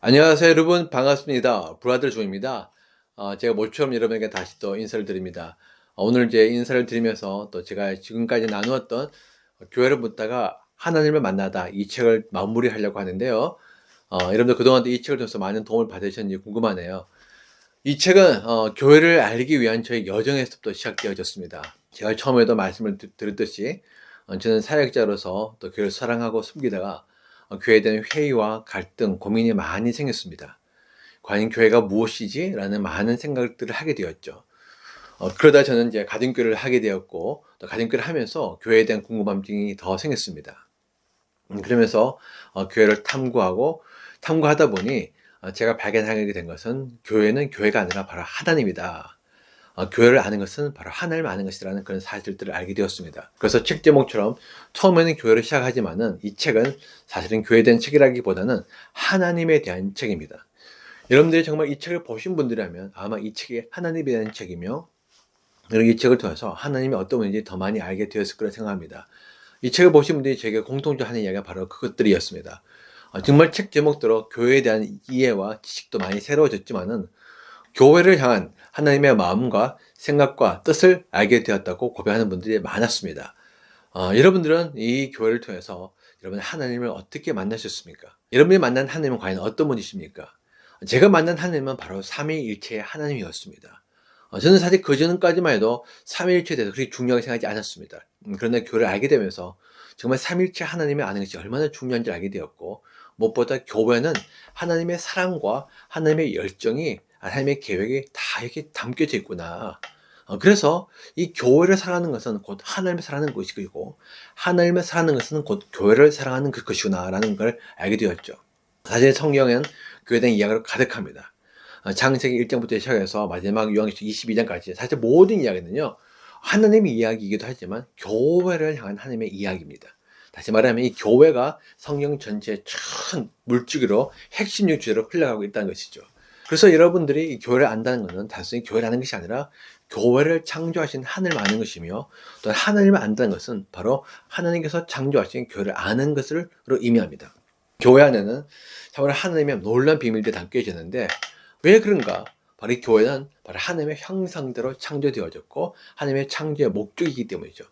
안녕하세요 여러분, 반갑습니다. 브라더 조입니다. 제가 모처럼 여러분에게 다시 또 인사를 드립니다. 오늘 이제 인사를 드리면서 또 제가 지금까지 나누었던 교회를 묻다가 하나님을 만나다 이 책을 마무리하려고 하는데요. 여러분들 그동안 이 책을 통해서 많은 도움을 받으셨는지 궁금하네요. 이 책은 교회를 알기 위한 저의 여정에서부터 시작되어졌습니다. 제가 처음에도 말씀을 드렸듯이 저는 사역자로서 또 교회를 사랑하고 섬기다가 교회에 대한 회의와 갈등, 고민이 많이 생겼습니다. 과연 교회가 무엇이지? 라는 많은 생각들을 하게 되었죠. 그러다 저는 이제 가정교회를 하게 되었고, 또 가정교회를 하면서 교회에 대한 궁금함이 더 생겼습니다. 그러면서 교회를 탐구하다 보니 제가 발견하게 된 것은 교회는 교회가 아니라 바로 하나님이다. 교회를 아는 것은 바로 하나님을 아는 것이라는 그런 사실들을 알게 되었습니다. 그래서 책 제목처럼 처음에는 교회를 시작하지만은 이 책은 사실은 교회에 대한 책이라기보다는 하나님에 대한 책입니다. 여러분들이 정말 이 책을 보신 분들이라면 아마 이 책이 하나님에 대한 책이며, 그리고 이 책을 통해서 하나님이 어떤 분인지 더 많이 알게 되었을 거라 생각합니다. 이 책을 보신 분들이 제게 공통적으로 하는 이야기가 바로 그것들이었습니다. 정말 책 제목대로 교회에 대한 이해와 지식도 많이 새로워졌지만은 교회를 향한 하나님의 마음과 생각과 뜻을 알게 되었다고 고백하는 분들이 많았습니다. 여러분들은 이 교회를 통해서 여러분 하나님을 어떻게 만나셨습니까? 여러분이 만난 하나님은 과연 어떤 분이십니까? 제가 만난 하나님은 바로 삼위일체의 하나님이었습니다. 저는 사실 그전까지만 해도 삼위일체에 대해서 그렇게 중요하게 생각하지 않았습니다. 그런데 교회를 알게 되면서 정말 삼위일체 하나님을 아는 것이 얼마나 중요한지 알게 되었고, 무엇보다 교회는 하나님의 사랑과 하나님의 열정이, 하나님의 계획이 다 이렇게 담겨져 있구나. 그래서 이 교회를 사랑하는 것은 곧 하나님을 사랑하는 것이고, 하나님을 사랑하는 것은 곧 교회를 사랑하는 것이구나라는 걸 알게 되었죠. 사실 성경엔 교회에 대한 이야기로 가득합니다. 창세기 1장부터 시작해서 마지막 요한계시록 22장까지 사실 모든 이야기는요, 하나님의 이야기이기도 하지만 교회를 향한 하나님의 이야기입니다. 다시 말하면 이 교회가 성경 전체의 큰 물줄기로 핵심 주제로 흘러가고 있다는 것이죠. 그래서 여러분들이 이 교회를 안다는 것은 단순히 교회를 아는 것이 아니라 교회를 창조하신 하나님을 아는 것이며, 또 하나님을 안다는 것은 바로 하나님께서 창조하신 교회를 아는 것을 의미합니다. 교회 안에는 참으로 하나님의 놀라운 비밀들이 담겨있는데 왜 그런가? 바로 이 교회는 바로 하나님의 형상대로 창조되어졌고 하나님의 창조의 목적이기 때문이죠.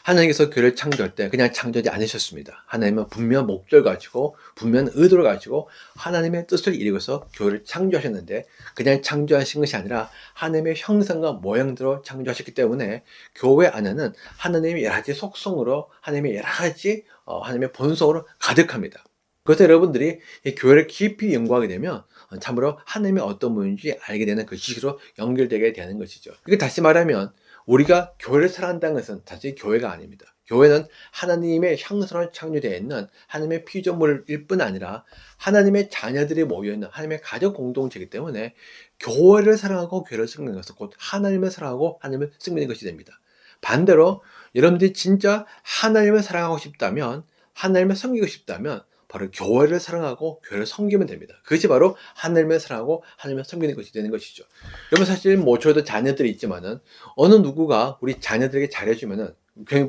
하나님께서 교회를 창조할 때 그냥 창조하지 않으셨습니다. 하나님은 분명한 목적을 가지고 분명한 의도를 가지고 하나님의 뜻을 이루어서 교회를 창조하셨는데, 그냥 창조하신 것이 아니라 하나님의 형상과 모양대로 창조하셨기 때문에 교회 안에는 하나님의 여러 가지 속성으로, 하나님의 여러 가지 하나님의 본성으로 가득합니다. 그래서 여러분들이 이 교회를 깊이 연구하게 되면 참으로 하나님이 어떤 분인지 알게 되는 그 지식으로 연결되게 되는 것이죠. 이게 다시 말하면 우리가 교회를 사랑한다는 것은 단지 교회가 아닙니다. 교회는 하나님의 형상으로 창조되어 있는 하나님의 피조물일 뿐 아니라 하나님의 자녀들이 모여있는 하나님의 가족 공동체이기 때문에 교회를 사랑하고 교회를 섬기는 것은 곧 하나님을 사랑하고 하나님을 섬기는 것이 됩니다. 반대로 여러분들이 진짜 하나님을 사랑하고 싶다면, 하나님을 섬기고 싶다면 바로 교회를 사랑하고 교회를 섬기면 됩니다. 그것이 바로 하나님을 사랑하고 하나님을 섬기는 것이 되는 것이죠. 여러분 사실 저도 자녀들이 있지만은 어느 누구가 우리 자녀들에게 잘해주면은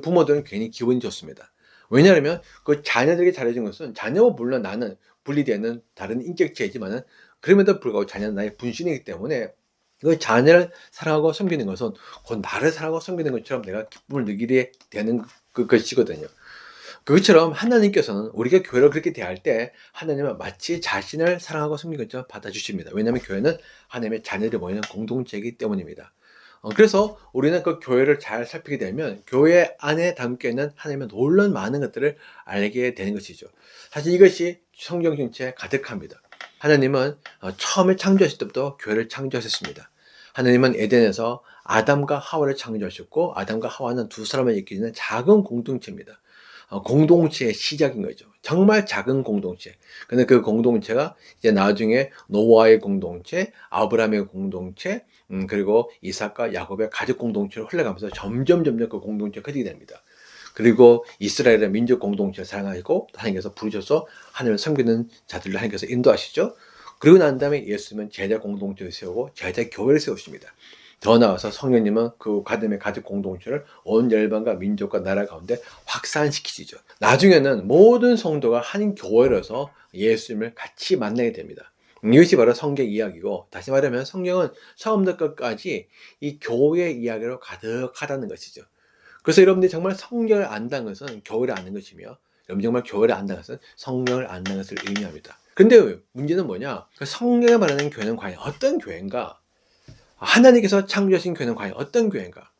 부모들은 괜히 기분이 좋습니다. 왜냐하면 그 자녀들에게 잘해준 것은 자녀와 물론 나는 분리되는 다른 인격체이지만은 그럼에도 불구하고 자녀는 나의 분신이기 때문에 그 자녀를 사랑하고 섬기는 것은 곧 나를 사랑하고 섬기는 것처럼 내가 기쁨을 느끼게 되는 것이거든요. 그것처럼 하나님께서는 우리가 교회를 그렇게 대할 때 하나님은 마치 자신을 사랑하고 섬기는 것처럼 받아주십니다. 왜냐하면 교회는 하나님의 자녀들이 모이는 공동체이기 때문입니다. 그래서 우리는 그 교회를 잘 살피게 되면 교회 안에 담겨있는 하나님의 놀라운 많은 것들을 알게 되는 것이죠. 사실 이것이 성경 전체에 가득합니다. 하나님은 처음에 창조하실 때부터 교회를 창조하셨습니다. 하나님은 에덴에서 아담과 하와를 창조하셨고, 아담과 하와는 두 사람을 이끄는 작은 공동체입니다. 공동체의 시작인 거죠. 정말 작은 공동체. 근데 그 공동체가 이제 나중에 노아의 공동체, 아브라함의 공동체, 그리고 이삭과 야곱의 가족 공동체로 흘러가면서 점점 그 공동체가 커지게 됩니다. 그리고 이스라엘의 민족 공동체를 사랑하시고 하나님께서 부르셔서 하나님을 섬기는 자들을 하나님께서 인도하시죠. 그리고 난 다음에 예수님은 제자 공동체를 세우고 제자 교회를 세우십니다. 더 나아가서 성령님은 그 가담의 가족 공동체를 온 열방과 민족과 나라 가운데 확산시키시죠. 나중에는 모든 성도가 한 교회로서 예수님을 같이 만나게 됩니다. 이것이 바로 성경 이야기고, 다시 말하면 성경은 처음부터 끝까지 이 교회 이야기로 가득하다는 것이죠. 그래서 여러분들이 정말 성경을 안다는 것은 교회를 아는 것이며, 여러분 정말 교회를 안다는 것은 성경을 안다는 것을 의미합니다. 근데 문제는 뭐냐? 그 성경에 말하는 교회는 과연 어떤 교회인가? 하나님께서 창조하신 교회는 과연 어떤 교회인가?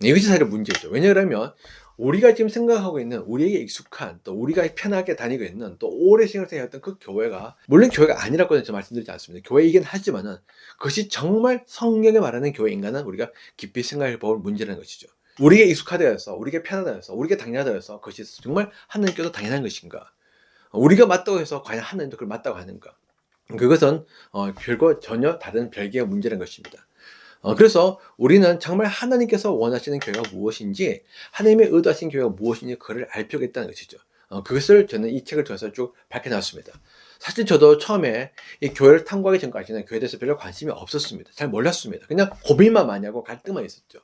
이것이 사실 문제죠. 왜냐하면 우리가 지금 생각하고 있는, 우리에게 익숙한, 또 우리가 편하게 다니고 있는, 또 오래 신경 쓰였던 그 교회가, 물론 교회가 아니라고는 저 말씀드리지 않습니다. 교회이긴 하지만은 그것이 정말 성경에 말하는 교회인가는 우리가 깊이 생각해 볼 문제라는 것이죠. 우리에게 익숙하다해서, 우리에게 편하다해서, 우리에게 당연하다해서 그것이 정말 하나님께도 당연한 것인가? 우리가 맞다고 해서 과연 하나님도 그걸 맞다고 하는가? 그것은 결국 전혀 다른 별개의 문제라는 것입니다. 그래서 우리는 정말 하나님께서 원하시는 교회가 무엇인지, 하나님의 의도하신 교회가 무엇인지 그걸 알 필요가 있다는 것이죠. 그것을 저는 이 책을 통해서 쭉 밝혀놨습니다. 사실 저도 처음에 이 교회를 탐구하기 전까지는 교회에 대해서 별로 관심이 없었습니다. 잘 몰랐습니다. 그냥 고민만 많이 하고 갈등만 있었죠.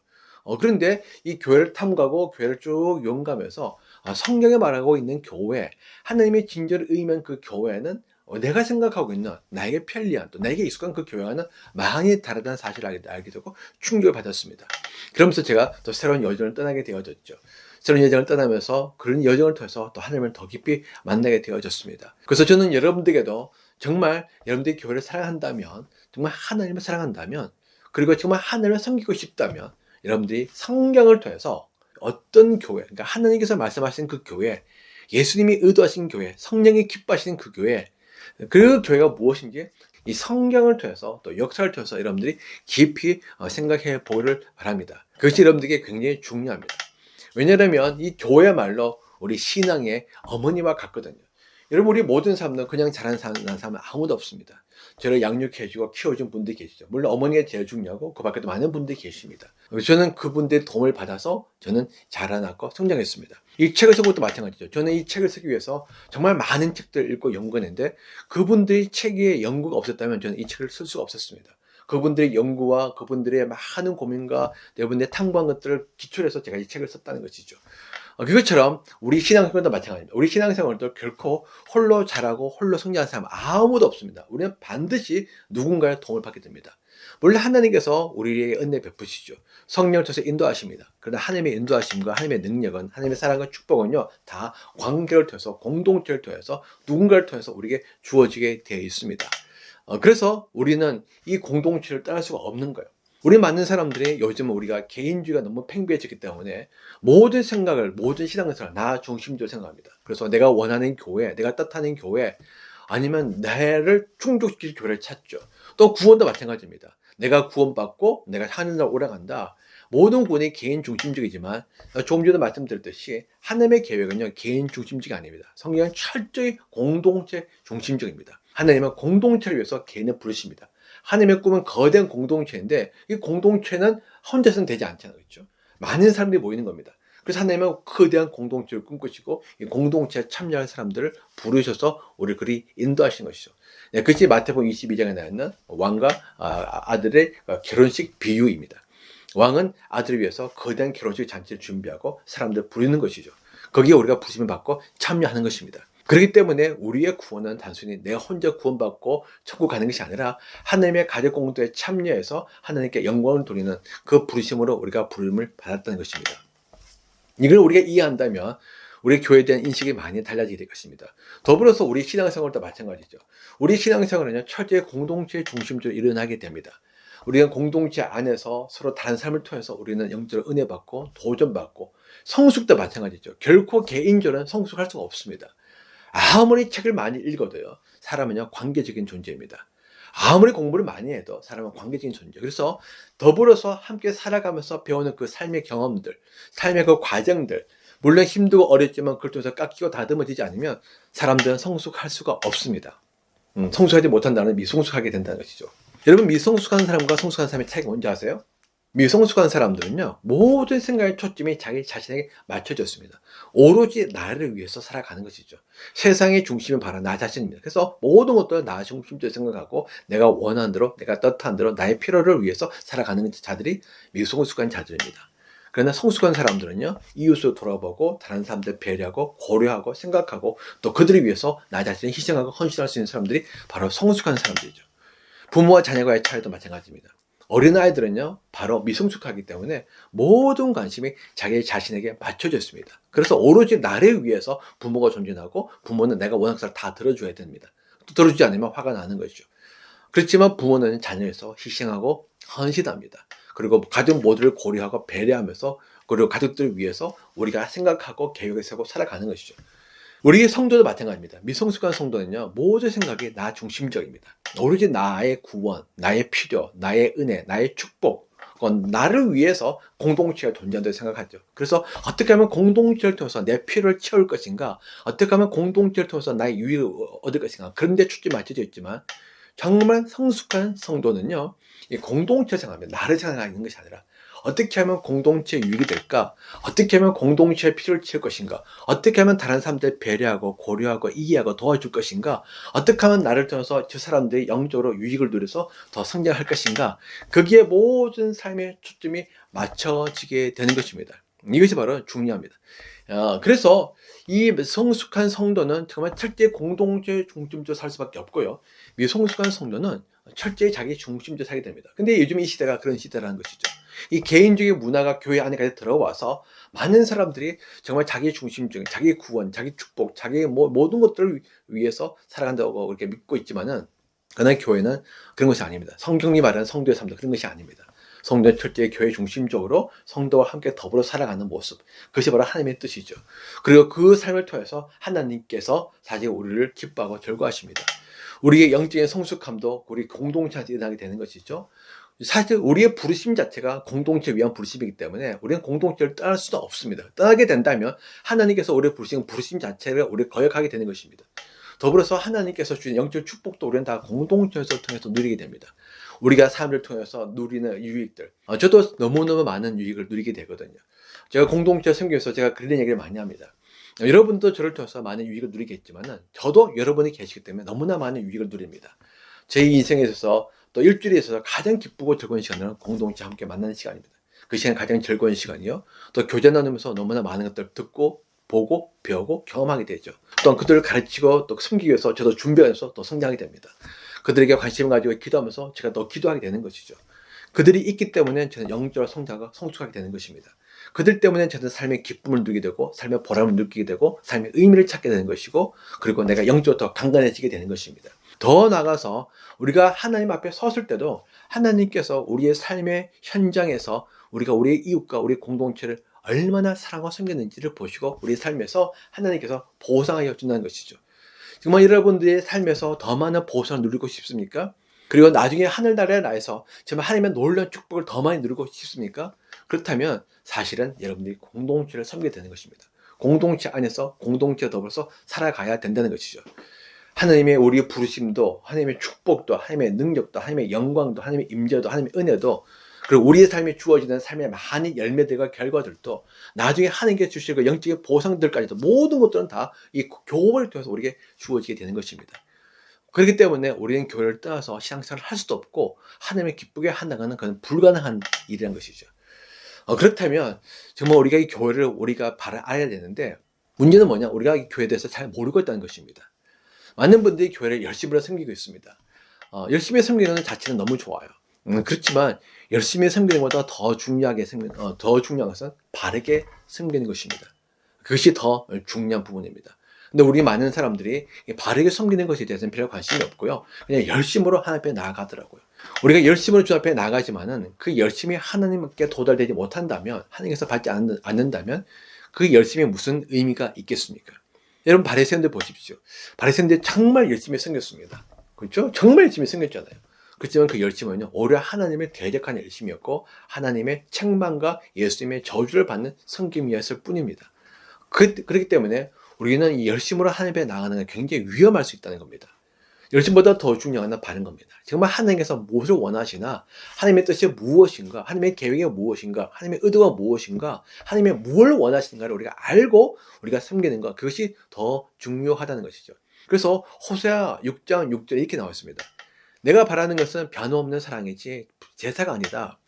그런데 이 교회를 탐구하고 교회를 쭉 연구하면서 성경에 말하고 있는 교회, 하나님의 진저를 의미한 그 교회는 내가 생각하고 있는 나에게 편리한, 또 나에게 익숙한 그 교회와는 많이 다르다는 사실을 알게 되고 충격을 받았습니다. 그러면서 제가 또 새로운 여정을 떠나게 되어졌죠. 새로운 여정을 떠나면서 그런 여정을 통해서 또 하나님을 더 깊이 만나게 되어졌습니다. 그래서 저는 여러분들에게도 정말 여러분들이 교회를 사랑한다면, 정말 하나님을 사랑한다면, 그리고 정말 하나님을 섬기고 싶다면 여러분들이 성경을 통해서 어떤 교회, 그러니까 하나님께서 말씀하신 그 교회, 예수님이 의도하신 교회, 성령이 기뻐하시는 그 교회, 그 교회가 무엇인지 이 성경을 통해서 또 역사를 통해서 여러분들이 깊이 생각해 보기를 바랍니다. 그것이 여러분들에게 굉장히 중요합니다. 왜냐하면 이 교회야말로 우리 신앙의 어머니와 같거든요. 여러분, 우리 모든 사람들은 그냥 자란 사람은 아무도 없습니다. 저를 양육해주고 키워준 분들이 계시죠. 물론 어머니가 제일 중요하고 그 밖에도 많은 분들이 계십니다. 저는 그분들의 도움을 받아서 저는 자라났고 성장했습니다. 이 책을 쓰는 것도 마찬가지죠. 저는 이 책을 쓰기 위해서 정말 많은 책들을 읽고 연구했는데, 그분들의 책에 연구가 없었다면 저는 이 책을 쓸 수가 없었습니다. 그분들의 연구와 그분들의 많은 고민과 여러분들의 탐구한 것들을 기초로 해서 제가 이 책을 썼다는 것이죠. 그것처럼 우리 신앙생활도 마찬가지입니다. 우리 신앙생활도 결코 홀로 자라고 홀로 성장하는 사람 아무도 없습니다. 우리는 반드시 누군가의 도움을 받게 됩니다. 물론 하나님께서 우리에게 은혜 베푸시죠. 성령을 통해서 인도하십니다. 그러나 하나님의 인도하심과 하나님의 능력은, 하나님의 사랑과 축복은요, 다 관계를 통해서, 공동체를 통해서, 누군가를 통해서 우리에게 주어지게 되어 있습니다. 그래서 우리는 이 공동체를 떠날 수가 없는 거예요. 우리 많은 사람들이 요즘은 우리가 개인주의가 너무 팽배해졌기 때문에 모든 생각을, 모든 신앙생활을 나 중심적으로 생각합니다. 그래서 내가 원하는 교회, 내가 뜻하는 교회, 아니면 나를 충족시킬 교회를 찾죠. 또 구원도 마찬가지입니다. 내가 구원받고 내가 하늘나라 오라간다. 모든 구원이 개인 중심적이지만 조금 전에 말씀드렸듯이 하나님의 계획은요, 개인 중심적이 아닙니다. 성경은 철저히 공동체 중심적입니다. 하나님은 공동체를 위해서 개인을 부르십니다. 하나님의 꿈은 거대한 공동체인데 이 공동체는 혼자서는 되지 않잖아요. 그렇죠? 많은 사람들이 모이는 겁니다. 그래서 하나님은 거대한 공동체를 꿈꾸시고 이 공동체에 참여할 사람들을 부르셔서 우리를 그리 인도하시는 것이죠. 네, 그것이 마태복음 22장에 나있는 왕과 아들의 결혼식 비유입니다. 왕은 아들을 위해서 거대한 결혼식 잔치를 준비하고 사람들을 부르는 것이죠. 거기에 우리가 부르심을 받고 참여하는 것입니다. 그렇기 때문에 우리의 구원은 단순히 내가 혼자 구원받고 천국 가는 것이 아니라 하나님의 가족 공동체에 참여해서 하나님께 영광을 돌리는 그 부르심으로 우리가 부름을 받았다는 것입니다. 이걸 우리가 이해한다면 우리 교회에 대한 인식이 많이 달라지게 될 것입니다. 더불어서 우리 신앙생활도 마찬가지죠. 우리 신앙생활은 철저히 공동체 중심적으로 일어나게 됩니다. 우리는 공동체 안에서 서로 다른 삶을 통해서 우리는 영적으로 은혜 받고 도전받고, 성숙도 마찬가지죠. 결코 개인적으로는 성숙할 수가 없습니다. 아무리 책을 많이 읽어도요, 사람은요, 관계적인 존재입니다. 아무리 공부를 많이 해도 사람은 관계적인 존재. 그래서 더불어서 함께 살아가면서 배우는 그 삶의 경험들, 삶의 그 과정들, 물론 힘들고 어렵지만 그걸 통해서 깎이고 다듬어지지 않으면 사람들은 성숙할 수가 없습니다. 성숙하지 못한다는 미성숙하게 된다는 것이죠. 여러분, 미성숙한 사람과 성숙한 사람의 차이가 뭔지 아세요? 미성숙한 사람들은요, 모든 생각의 초점이 자기 자신에게 맞춰졌습니다. 오로지 나를 위해서 살아가는 것이죠. 세상의 중심은 바로 나 자신입니다. 그래서 모든 것들을 나 중심적으로 생각하고 내가 원하는 대로, 내가 뜻한 대로 나의 필요를 위해서 살아가는 자들이 미성숙한 자들입니다. 그러나 성숙한 사람들은요, 이웃을 돌아보고 다른 사람들 배려하고 고려하고 생각하고 또 그들을 위해서 나 자신을 희생하고 헌신할 수 있는 사람들이 바로 성숙한 사람들이죠. 부모와 자녀과의 차이도 마찬가지입니다. 어린아이들은요, 바로 미성숙하기 때문에 모든 관심이 자기 자신에게 맞춰져 있습니다. 그래서 오로지 나를 위해서 부모가 존재하고 부모는 내가 원하는 것을 다 들어줘야 됩니다. 또 들어주지 않으면 화가 나는 것이죠. 그렇지만 부모는 자녀에서 희생하고 헌신합니다. 그리고 가족 모두를 고려하고 배려하면서 그리고 가족들을 위해서 우리가 생각하고 계획을 세우고 살아가는 것이죠. 우리의 성도도 마찬가지입니다. 미성숙한 성도는요, 모든 생각이 나 중심적입니다. 오로지 나의 구원, 나의 필요, 나의 은혜, 나의 축복, 그건 나를 위해서 공동체가 존재한다고 생각하죠. 그래서 어떻게 하면 공동체를 통해서 내 필요를 채울 것인가, 어떻게 하면 공동체를 통해서 나의 유익을 얻을 것인가, 그런 데 초점이 맞춰져 있지만, 정말 성숙한 성도는요, 이 공동체 생각합니다. 나를 생각하는 것이 아니라 어떻게 하면 공동체에 유익이 될까? 어떻게 하면 공동체의 필요를 채울 것인가? 어떻게 하면 다른 사람들 배려하고 고려하고 이해하고 도와줄 것인가? 어떻게 하면 나를 통해서 저 사람들이 영적으로 유익을 누려서 더 성장할 것인가? 거기에 모든 삶의 초점이 맞춰지게 되는 것입니다. 이것이 바로 중요합니다. 그래서 이 성숙한 성도는 정말 철저히 공동체 중심적으로 살 수밖에 없고요. 미성숙한 성도는 철저히 자기 중심적으로 살게 됩니다. 근데 요즘 이 시대가 그런 시대라는 것이죠. 이 개인주의 문화가 교회 안에까지 들어와서 많은 사람들이 정말 자기 중심적인, 자기 구원, 자기 축복, 자기 모든 것들을 위해서 살아간다고 그렇게 믿고 있지만은, 그러나 교회는 그런 것이 아닙니다. 성경이 말하는 성도의 삶도 그런 것이 아닙니다. 성도는 철저히 교회 중심적으로 성도와 함께 더불어 살아가는 모습, 그것이 바로 하나님의 뜻이죠. 그리고 그 삶을 통해서 하나님께서 사실 우리를 기뻐하고 즐거워하십니다. 우리의 영적인 성숙함도 우리 공동체에서 일어나게 되는 것이죠. 사실 우리의 부르심 자체가 공동체를 위한 부르심이기 때문에 우리는 공동체를 떠날 수는 없습니다. 떠나게 된다면 하나님께서 우리의 부르심 자체를 우리 거역하게 되는 것입니다. 더불어서 하나님께서 주신 영적 축복도 우리는 다 공동체를 통해서 누리게 됩니다. 우리가 삶을 통해서 누리는 유익들. 저도 너무너무 많은 유익을 누리게 되거든요. 제가 공동체 섬기면서 제가 그런 얘기를 많이 합니다. 여러분도 저를 통해서 많은 유익을 누리겠지만 저도 여러분이 계시기 때문에 너무나 많은 유익을 누립니다. 제 인생에 있어서 또 일주일에 있어서 가장 기쁘고 즐거운 시간은 공동체 함께 만나는 시간입니다. 그 시간이 가장 즐거운 시간이요. 또 교제 나누면서 너무나 많은 것들을 듣고 보고 배우고 경험하게 되죠. 또한 그들을 가르치고 또 섬기기 위해서 저도 준비해서 또 성장하게 됩니다. 그들에게 관심을 가지고 기도하면서 제가 더 기도하게 되는 것이죠. 그들이 있기 때문에 저는 영적으로 성장하고 성숙하게 되는 것입니다. 그들 때문에 저는 삶의 기쁨을 누리게 되고 삶의 보람을 느끼게 되고 삶의 의미를 찾게 되는 것이고 그리고 내가 영적으로 더 강건해지게 되는 것입니다. 더 나아가서 우리가 하나님 앞에 섰을 때도 하나님께서 우리의 삶의 현장에서 우리가 우리의 이웃과 우리 공동체를 얼마나 사랑하고 섬겼는지를 보시고 우리 삶에서 하나님께서 보상하여 준다는 것이죠. 정말 여러분들의 삶에서 더 많은 보상을 누리고 싶습니까? 그리고 나중에 하늘나라에 나에서 정말 하나님의 놀라운 축복을 더 많이 누리고 싶습니까? 그렇다면 사실은 여러분들이 공동체를 섬기게 되는 것입니다. 공동체 안에서 공동체 더불어서 살아가야 된다는 것이죠. 하나님의 우리의 부르심도 하나님의 축복도 하나님의 능력도 하나님의 영광도 하나님의 임재도 하나님의 은혜도 그리고 우리의 삶에 주어지는 삶의 많은 열매들과 결과들도 나중에 하나님께 주실 그 영적인 보상들까지도 모든 것들은 다 이 교회를 통해서 우리에게 주어지게 되는 것입니다. 그렇기 때문에 우리는 교회를 떠나서 신앙생활을 할 수도 없고 하나님을 기쁘게 한다는 그건 불가능한 일이라는 것이죠. 그렇다면 정말 우리가 이 교회를 우리가 알아야 되는데 문제는 뭐냐? 우리가 이 교회에 대해서 잘 모르고 있다는 것입니다. 많은 분들이 교회를 열심히 섬기고 있습니다. 열심히 섬기는 자체는 너무 좋아요. 그렇지만 열심히 섬기는 것보다 더 중요한 것은 바르게 섬기는 것입니다. 그것이 더 중요한 부분입니다. 근데 우리 많은 사람들이 바르게 섬기는 것에 대해서는 별 관심이 없고요. 그냥 열심으로 하나님 앞에 나아가더라고요. 우리가 열심으로 주 앞에 나가지만은 그 열심이 하나님께 도달되지 못한다면, 하나님께서 받지 않는다면 그 열심이 무슨 의미가 있겠습니까? 여러분 바리새인들 보십시오. 바리새인들 정말 열심히 섬겼습니다. 그렇죠? 정말 열심히 섬겼잖아요. 그렇지만 그 열심은요, 오히려 하나님의 대적한 열심이었고 하나님의 책망과 예수님의 저주를 받는 섬김이었을 뿐입니다. 그렇기 때문에 우리는 이 열심으로 하나님 앞에 나가는 게 굉장히 위험할 수 있다는 겁니다. 열심보다 더 중요한 건 바른 겁니다. 정말 하나님께서 무엇을 원하시나, 하나님의 뜻이 무엇인가, 하나님의 계획이 무엇인가, 하나님의 의도가 무엇인가, 하나님의 무엇을 원하시는가를 우리가 알고 우리가 섬기는 것, 그것이 더 중요하다는 것이죠. 그래서 호세아 6장 6절에 이렇게 나와 있습니다. 내가 바라는 것은 변함없는 사랑이지 제사가 아니다.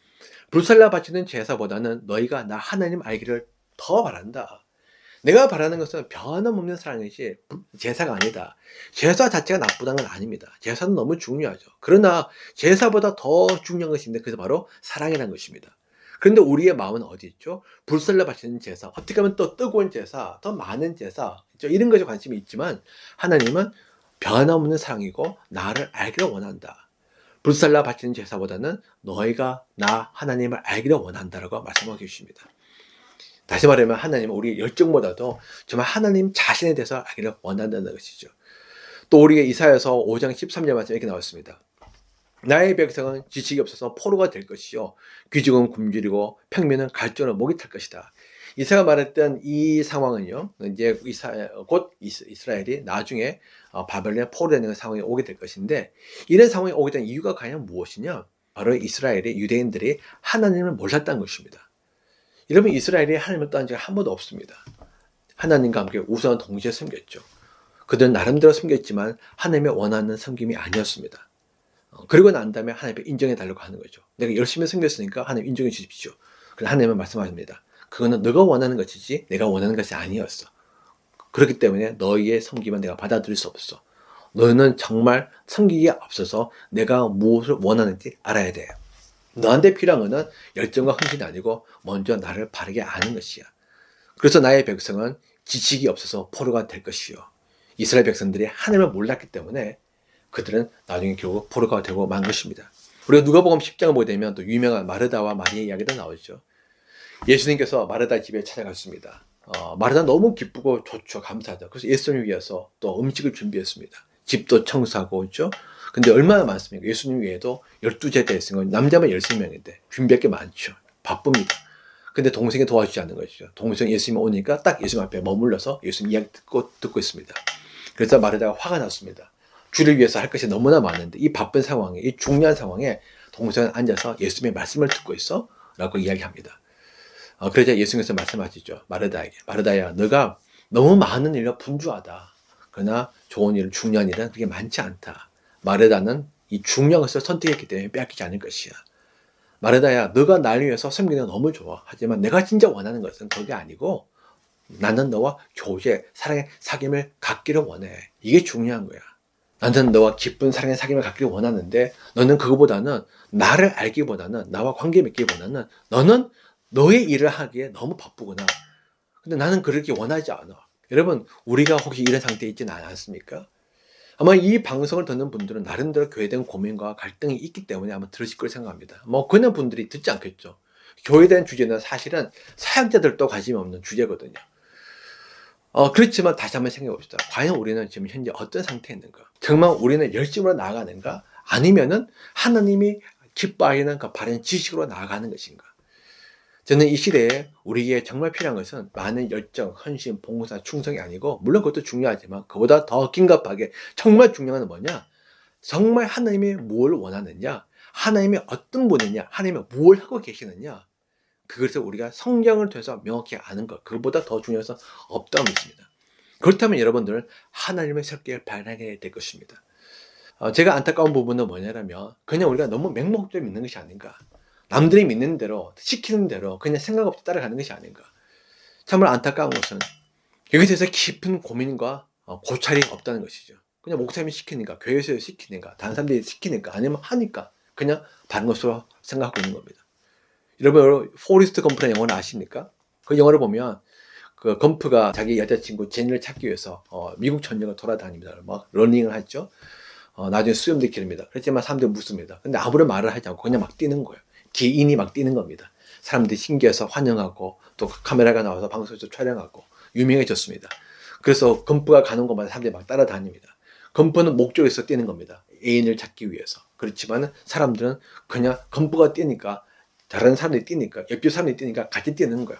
불살라 바치는 제사보다는 너희가 나 하나님 알기를 더 바란다. 내가 바라는 것은 변함없는 사랑이지 제사가 아니다. 제사 자체가 나쁘다는 건 아닙니다. 제사는 너무 중요하죠. 그러나 제사보다 더 중요한 것이 있는데 그게 바로 사랑이라는 것입니다. 그런데 우리의 마음은 어디 있죠? 불살라 바치는 제사, 어떻게 하면 또 뜨거운 제사, 더 많은 제사, 이런 것에 관심이 있지만 하나님은 변함없는 사랑이고 나를 알기를 원한다. 불살라 바치는 제사보다는 너희가 나 하나님을 알기를 원한다라고 말씀하고 계십니다. 다시 말하면 하나님은 우리의 열정보다도 정말 하나님 자신에 대해서 알기를 원한다는 것이죠. 또 우리의 이사야서 5장 13절 말씀에 이렇게 나왔습니다. 나의 백성은 지식이 없어서 포로가 될 것이요 귀족은 굶주리고 평민은 갈증으로 목이 탈 것이다. 이사야가 말했던 이 상황은요, 이제 곧 이스라엘이 나중에 바벨론의 포로되는 상황이 오게 될 것인데, 이런 상황이 오게 된 이유가 과연 무엇이냐? 바로 이스라엘의 유대인들이 하나님을 몰랐다는 것입니다. 여러분, 이스라엘이 하나님을 떠난 적이 한 번도 없습니다. 하나님과 함께 우선 동시에 섬겼죠. 그들은 나름대로 섬겼지만 하나님의 원하는 섬김이 아니었습니다. 그리고 난 다음에 하나님께 인정해 달라고 하는 거죠. 내가 열심히 섬겼으니까 하나님 인정해 주십시오. 그래서 하나님은 말씀하십니다. 그거는 너가 원하는 것이지 내가 원하는 것이 아니었어. 그렇기 때문에 너희의 섬김은 내가 받아들일 수 없어. 너희는 정말 섬기기에 앞서서 내가 무엇을 원하는지 알아야 돼요. 너한테 필요한 것은 열정과 헌신이 아니고 먼저 나를 바르게 아는 것이야. 그래서 나의 백성은 지식이 없어서 포로가 될 것이요. 이스라엘 백성들이 하나님을 몰랐기 때문에 그들은 나중에 결국 포로가 되고 만 것입니다. 우리가 누가복음 10장을 보게 되면 또 유명한 마르다와 마리의 이야기도 나오죠. 예수님께서 마르다 집에 찾아갔습니다. 마르다 너무 기쁘고 좋죠. 감사하죠. 그래서 예수님을 위해서 또 음식을 준비했습니다. 집도 청소하고 있죠. 근데 얼마나 많습니까? 예수님 외에도 12제자 있으면 남자만 13명인데 준비할 게 많죠. 바쁩니다. 근데 동생이 도와주지 않는 것이죠. 동생 예수님 오니까 딱 예수님 앞에 머물러서 예수님 이야기 듣고 있습니다. 그래서 마르다가 화가 났습니다. 주를 위해서 할 것이 너무나 많은데 이 바쁜 상황에, 이 중요한 상황에 동생은 앉아서 예수님의 말씀을 듣고 있어? 라고 이야기합니다. 그러자 예수님께서 말씀하시죠. 마르다에게. 마르다야, 너가 너무 많은 일로 분주하다. 그러나 좋은 일, 중요한 일은 그렇게 많지 않다. 마르다는 이 중요한 것을 선택했기 때문에 빼앗기지 않을 것이야. 마르다야, 너가 날 위해서 섬기는 거 너무 좋아. 하지만 내가 진짜 원하는 것은 그게 아니고 나는 너와 교제, 사랑의 사귐을 갖기를 원해. 이게 중요한 거야. 나는 너와 깊은 사랑의 사귐을 갖기를 원하는데 너는 그거보다는 나를 알기보다는 나와 관계 맺기보다는 너는 너의 일을 하기에 너무 바쁘구나. 근데 나는 그렇게 원하지 않아. 여러분, 우리가 혹시 이런 상태에 있지는 않습니까? 아마 이 방송을 듣는 분들은 나름대로 교회에 대한 고민과 갈등이 있기 때문에 아마 들으실 걸 생각합니다. 그런 분들이 듣지 않겠죠. 교회에 대한 주제는 사실은 사역자들도 관심이 없는 주제거든요. 그렇지만 다시 한번 생각해 봅시다. 과연 우리는 지금 현재 어떤 상태에 있는가? 정말 우리는 열심으로 나아가는가? 아니면은 하나님이 기뻐하시는 그 바른 지식으로 나아가는 것인가? 저는 이 시대에 우리에게 정말 필요한 것은 많은 열정, 헌신, 봉사, 충성이 아니고 물론 그것도 중요하지만 그보다 더 긴급하게 정말 중요한 건 뭐냐? 정말 하나님이 뭘 원하느냐? 하나님이 어떤 분이냐? 하나님이 뭘 하고 계시느냐? 그것을 우리가 성경을 통해서 명확히 아는 것, 그것보다 더 중요한 것은 없다고 믿습니다. 그렇다면 여러분들은 하나님의 설계를 발견하게 될 것입니다. 제가 안타까운 부분은 뭐냐면 그냥 우리가 너무 맹목적으로 믿는 것이 아닌가. 남들이 믿는 대로, 시키는 대로 그냥 생각 없이 따라가는 것이 아닌가. 참으로 안타까운 것은 여기에 대해서 깊은 고민과 고찰이 없다는 것이죠. 그냥 목사님이 시키니까, 교회에서 시키니까, 다른 사람들이 시키니까, 아니면 하니까 그냥 다른 것으로 생각하고 있는 겁니다. 여러분, 포리스트 검프라는 영화를 아십니까? 그 영화를 보면 그 검프가 자기 여자친구 제니를 찾기 위해서 미국 전역을 돌아다닙니다. 막 러닝을 하죠. 나중에 수염도 기릅니다. 그렇지만 사람들이 묻습니다. 근데 아무런 말을 하지 않고 그냥 막 뛰는 거예요. 기인이 막 뛰는 겁니다. 사람들이 신기해서 환영하고 또 카메라가 나와서 방송에서 촬영하고 유명해졌습니다. 그래서 검프가 가는 곳마다 사람들이 막 따라다닙니다. 검프는 목적에서 뛰는 겁니다. 애인을 찾기 위해서. 그렇지만 사람들은 그냥 검프가 뛰니까 다른 사람들이 뛰니까 옆집 사람들이 뛰니까 같이 뛰는 거예요.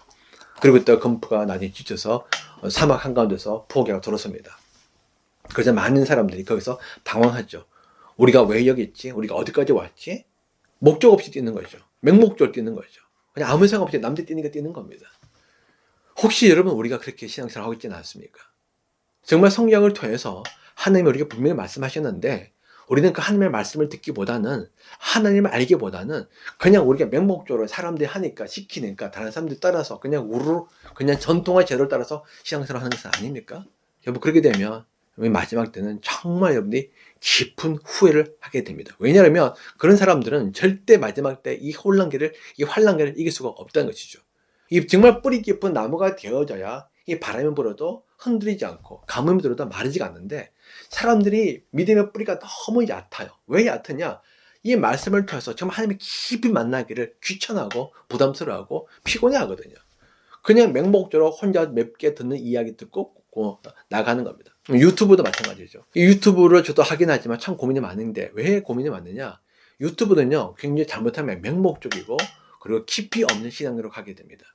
그리고 또 검프가 나중에 지쳐서 사막 한가운데서 포기하고 돌아섭니다. 그래서 많은 사람들이 거기서 당황하죠. 우리가 왜 여기 있지? 우리가 어디까지 왔지? 목적 없이 뛰는 거죠. 맹목적으로 뛰는 거죠. 그냥 아무 생각 없이 남들 뛰니까 뛰는 겁니다. 혹시 여러분 우리가 그렇게 신앙생활 하고 있지는 않습니까? 정말 성경을 통해서 하나님이 우리에게 분명히 말씀하셨는데 우리는 그 하나님의 말씀을 듣기보다는, 하나님을 알기보다는 그냥 우리가 맹목적으로 사람들이 하니까, 시키니까 다른 사람들이 따라서 그냥 우르르 그냥 전통과 제도를 따라서 신앙생활을 하는 것은 아닙니까? 여러분, 그렇게 되면 마지막 때는 정말 여러분들이 깊은 후회를 하게 됩니다. 왜냐하면 그런 사람들은 절대 마지막 때 이 환란기를 이길 수가 없다는 것이죠. 이 정말 뿌리 깊은 나무가 되어져야 이 바람이 불어도 흔들리지 않고 가뭄이 들어도 마르지가 않는데, 사람들이 믿음의 뿌리가 너무 얕아요. 왜 얕으냐? 이 말씀을 통해서 정말 하나님의 깊이 만나기를 귀찮아하고 부담스러워하고 피곤해하거든요. 그냥 맹목적으로 혼자 몇 개 듣는 이야기 듣고 나가는 겁니다. 유튜브도 마찬가지죠. 이 유튜브를 저도 하긴 하지만 참 고민이 많은데, 왜 고민이 많느냐? 유튜브는요, 굉장히 잘못하면 맹목적이고 그리고 깊이 없는 신앙으로 가게 됩니다.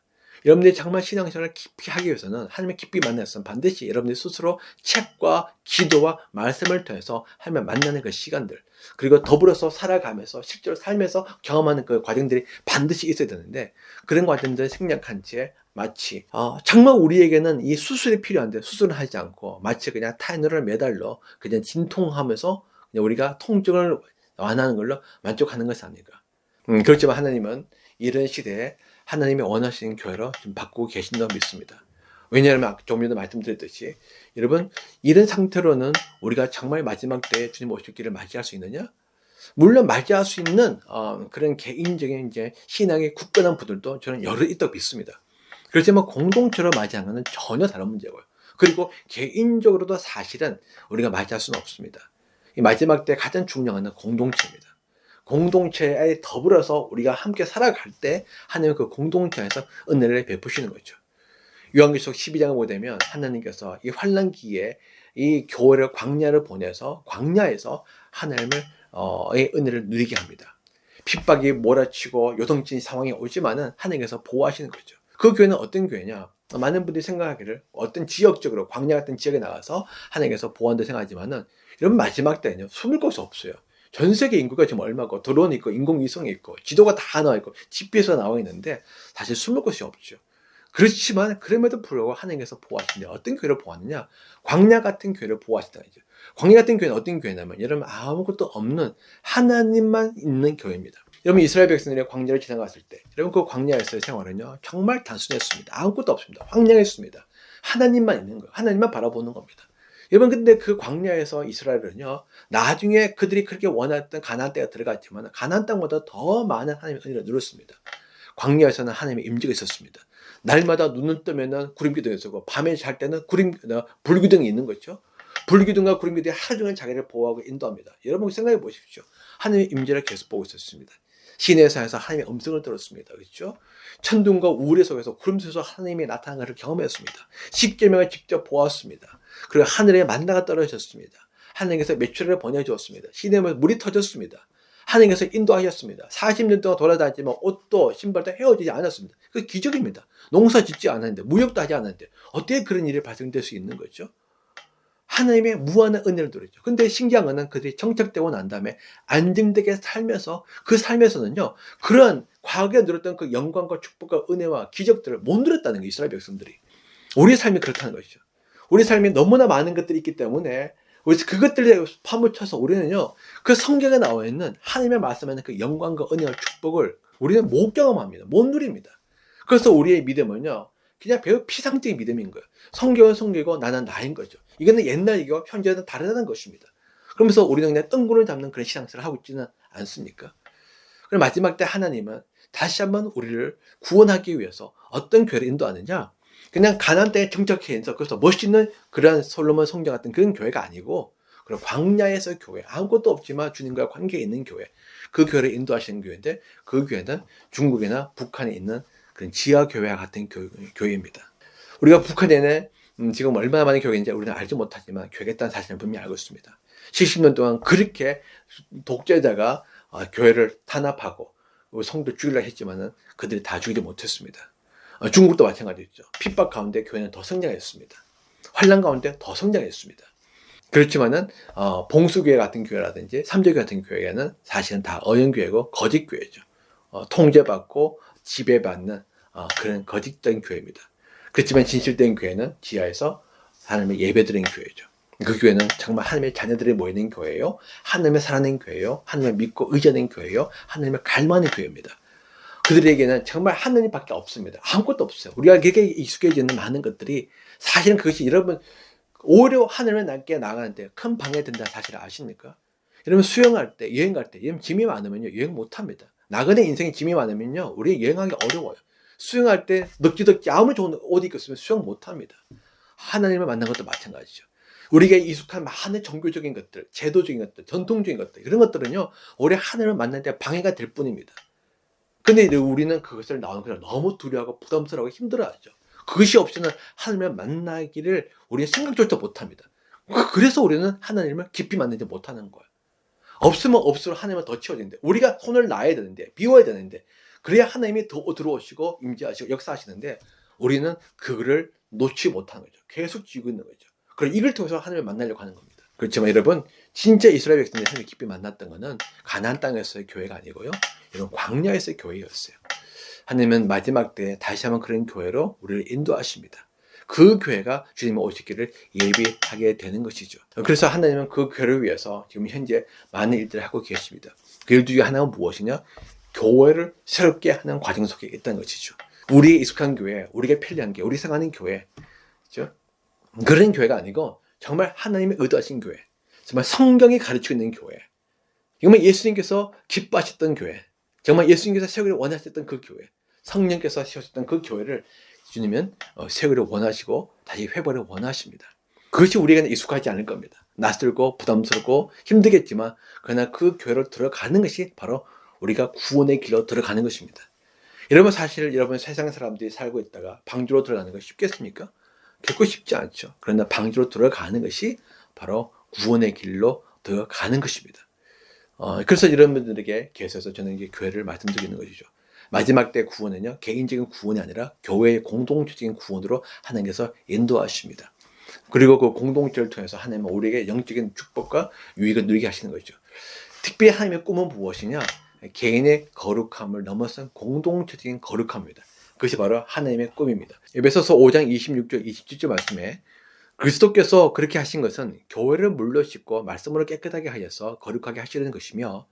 여러분들이 정말 신앙생활을 깊이 하기 위해서는, 하나님의 깊이 만나서는 반드시 여러분들이 스스로 책과 기도와 말씀을 통해서 하나님을 만나는 그 시간들, 그리고 더불어서 살아가면서 실제로 삶에서 경험하는 그 과정들이 반드시 있어야 되는데, 그런 과정들을 생략한 채 마치 정말 우리에게는 이 수술이 필요한데 수술은 하지 않고 마치 그냥 타이너를 매달러 그냥 진통하면서 그냥 우리가 통증을 완화하는 걸로 만족하는 것이 아닐까. 그렇지만 하나님은 이런 시대에 하나님이 원하시는 교회로 지금 바꾸고 계신다고 믿습니다. 왜냐하면 조금 전에 말씀드렸듯이, 여러분, 이런 상태로는 우리가 정말 마지막 때에 주님 오실 길을 맞이할 수 있느냐? 물론 맞이할 수 있는 그런 개인적인 이제 신앙의 굳건한 분들도 저는 여러 있다고 믿습니다. 그렇지만 공동체로 맞이하는 것은 전혀 다른 문제고요. 그리고 개인적으로도 사실은 우리가 맞이할 수는 없습니다. 이 마지막 때 가장 중요한 건 공동체입니다. 공동체에 더불어서 우리가 함께 살아갈 때 하나님은 그 공동체에서 은혜를 베푸시는 거죠. 요한계시록 12장을 보게 되면 하나님께서 이 환난기에 이 교회를 광야를 보내서 광야에서 하나님의 은혜를 누리게 합니다. 핍박이 몰아치고 요동친 상황이 오지만은 하나님께서 보호하시는 거죠. 그 교회는 어떤 교회냐? 많은 분들이 생각하기를 어떤 지역적으로 광야 같은 지역에 나가서 하나님께서 보호한다 생각하지만은, 이런 마지막 때는요, 숨을 곳이 없어요. 전 세계 인구가 지금 얼마고, 드론이 있고 인공위성이 있고 지도가 다 나와 있고 GPS가 나와 있는데 사실 숨을 곳이 없죠. 그렇지만 그럼에도 불구하고 하나님께서 보호하시는데, 어떤 교회를 보호하느냐? 광야 같은 교회를 보호하시다 이죠. 광야 같은 교회는 어떤 교회냐면, 여러분, 아무것도 없는 하나님만 있는 교회입니다. 여러분, 이스라엘 백성들이 광야를 지나갔을 때, 여러분, 그 광야에서의 생활은요 정말 단순했습니다. 아무것도 없습니다. 황량했습니다. 하나님만 있는 거예요. 하나님만 바라보는 겁니다. 여러분, 근데 그 광야에서 이스라엘은요, 나중에 그들이 그렇게 원했던 가나안 땅에 들어갔지만 가나안 땅보다 더 많은 하나님의 은혜를 누렸습니다. 광야에서는 하나님의 임재가 있었습니다. 날마다 눈을 뜨면은 구름기둥이 있었고, 밤에 잘 때는 불기둥이 있는 거죠. 불기둥과 구름기둥이 하루 종일 자기를 보호하고 인도합니다. 여러분, 생각해 보십시오. 하나님의 임재를 계속 보고 있었습니다. 시내산에서 하나님의 음성을 들었습니다. 그렇죠? 천둥과 우레 속에서 구름 속에서 하나님이 나타난 것을 경험했습니다. 십계명을 직접 보았습니다. 그리고 하늘에 만나가 떨어졌습니다. 하나님께서 메추라를 보내주었습니다. 시내에 물이 터졌습니다. 하나님께서 인도하셨습니다. 40년 동안 돌아다녔지만 옷도 신발도 헤어지지 않았습니다. 그 기적입니다. 농사 짓지 않았는데, 무역도 하지 않았는데 어떻게 그런 일이 발생될 수 있는 거죠? 하나님의 무한한 은혜를 누리죠. 근데 신기한 것은 그들이 정착되고 난 다음에 안정되게 살면서, 그 삶에서는요, 그런 과거에 누렸던 그 영광과 축복과 은혜와 기적들을 못 누렸다는 거예요, 이스라엘 백성들이. 우리의 삶이 그렇다는 것이죠. 우리 삶에 너무나 많은 것들이 있기 때문에 우리 그것들에 파묻혀서 우리는요, 그 성경에 나와 있는 하나님의 말씀하는 그 영광과 은혜와 축복을 우리는 못 경험합니다. 못 누립니다. 그래서 우리의 믿음은요, 그냥 매우 피상적인 믿음인 거예요. 성경은 성경이고 나는 나인 거죠. 이거는 옛날이고 현재는 다르다는 것입니다. 그러면서 우리는 그냥 뜬구를 잡는 그런 신앙생활을 하고 있지는 않습니까? 그럼 마지막 때 하나님은 다시 한번 우리를 구원하기 위해서 어떤 교회를 인도하느냐? 그냥 가나안 땅에 정착해서 그래서 멋있는 그러한 솔로몬 성전 같은 그런 교회가 아니고, 그런 광야에서 교회, 아무것도 없지만 주님과 관계 있는 교회, 그 교회를 인도하시는 교회인데, 그 교회는 중국이나 북한에 있는 그런 지하 교회와 같은 교회입니다. 우리가 북한에는 지금 얼마나 많은 교회인지 우리는 알지 못하지만 교회가 있다는 사실은 분명히 알고 있습니다. 70년 동안 그렇게 독재자가 교회를 탄압하고 성도 죽이려 했지만은 그들이 다 죽이지 못했습니다. 중국도 마찬가지였죠. 핍박 가운데 교회는 더 성장했습니다. 환난 가운데 더 성장했습니다. 그렇지만은 봉수교회 같은 교회라든지 삼재교회 같은 교회는 사실은 다 어연교회고 거짓교회죠. 통제받고 지배받는 그런 거짓된 교회입니다. 그렇지만 진실된 교회는 지하에서 하나님의 예배드리는 교회죠. 그 교회는 정말 하나님의 자녀들이 모이는 교회예요. 하나님의 사랑하는 교회예요. 하나님을 믿고 의지하는 교회예요. 하나님을 갈망하는 교회입니다. 그들에게는 정말 하나님밖에 없습니다. 아무것도 없어요. 우리가 그렇게 익숙해지는 많은 것들이 사실은 그것이 여러분 오히려 하나님을 낮게 나가는데 큰 방해 된다는 사실을 아십니까? 여러분 수영할 때, 여행 갈 때, 여러분 짐이 많으면요 여행 못합니다. 나그네 인생에 짐이 많으면요 우리 여행하기 어려워요. 수영할 때 덕지덕지 아무리 좋은 옷 입었으면 수영 못합니다. 하나님을 만난 것도 마찬가지죠. 우리가 익숙한 많은 종교적인 것들, 제도적인 것들, 전통적인 것들 이런 것들은요 오히려 하나님을 만날 때 방해가 될 뿐입니다. 근데 우리는 그것을 나오는 것을 너무 두려워하고 부담스러워하고 힘들어하죠. 그것이 없이는 하나님을 만나기를 우리가 생각조차 못합니다. 그래서 우리는 하나님을 깊이 만나지 못하는 거예요. 없으면 없을수록 하나님은 더 치워지는데 우리가 손을 놔야 되는데 비워야 되는데 그래야 하나님이 더 들어오시고 임재하시고 역사하시는데 우리는 그거를 놓지 못하는 거죠. 계속 쥐고 있는 거죠. 그럼 이걸 통해서 하나님을 만나려고 하는 겁니다. 그렇지만 여러분 진짜 이스라엘 백성들이 하나님을 깊이 만났던 것은 가나안 땅에서의 교회가 아니고요. 이런 광야에서의 교회였어요. 하나님은 마지막 때에 다시 한번 그런 교회로 우리를 인도하십니다. 그 교회가 주님의 오시기를 예비하게 되는 것이죠. 그래서 하나님은 그 교회를 위해서 지금 현재 많은 일들을 하고 계십니다. 그 일 중에 하나가 무엇이냐? 교회를 새롭게 하는 과정 속에 있다는 것이죠. 우리의 익숙한 교회, 우리가 편리한 교회, 우리 생각하는 교회, 그렇죠? 그런 교회가 아니고 정말 하나님의 의도하신 교회, 정말 성경이 가르치고 있는 교회, 정말 예수님께서 기뻐하셨던 교회, 정말 예수님께서 세우기를 원하셨던 그 교회, 성령께서 세우셨던 그 교회를 주님은 세우기를 원하시고 다시 회복을 원하십니다. 그것이 우리에게는 익숙하지 않을 겁니다. 낯설고 부담스럽고 힘들겠지만 그러나 그 교회로 들어가는 것이 바로 우리가 구원의 길로 들어가는 것입니다. 여러분 사실 여러분 세상 사람들이 살고 있다가 방주로 들어가는 거 쉽겠습니까? 결코 쉽지 않죠. 그러나 방주로 들어가는 것이 바로 구원의 길로 들어가는 것입니다. 그래서 이런 분들에게 계속해서 저는 이제 교회를 말씀드리는 것이죠. 마지막 때 구원은요, 개인적인 구원이 아니라 교회의 공동체적인 구원으로 하나님께서 인도하십니다. 그리고 그 공동체를 통해서 하나님은 우리에게 영적인 축복과 유익을 누리게 하시는 거죠. 특별히 하나님의 꿈은 무엇이냐? 개인의 거룩함을 넘어선 공동체적인 거룩함입니다. 그것이 바로 하나님의 꿈입니다. 에베소서 5장 26절, 27절 말씀에 그리스도께서 그렇게 하신 것은 교회를 물로 씻고 말씀으로 깨끗하게 하여서 거룩하게 하시려는 것이며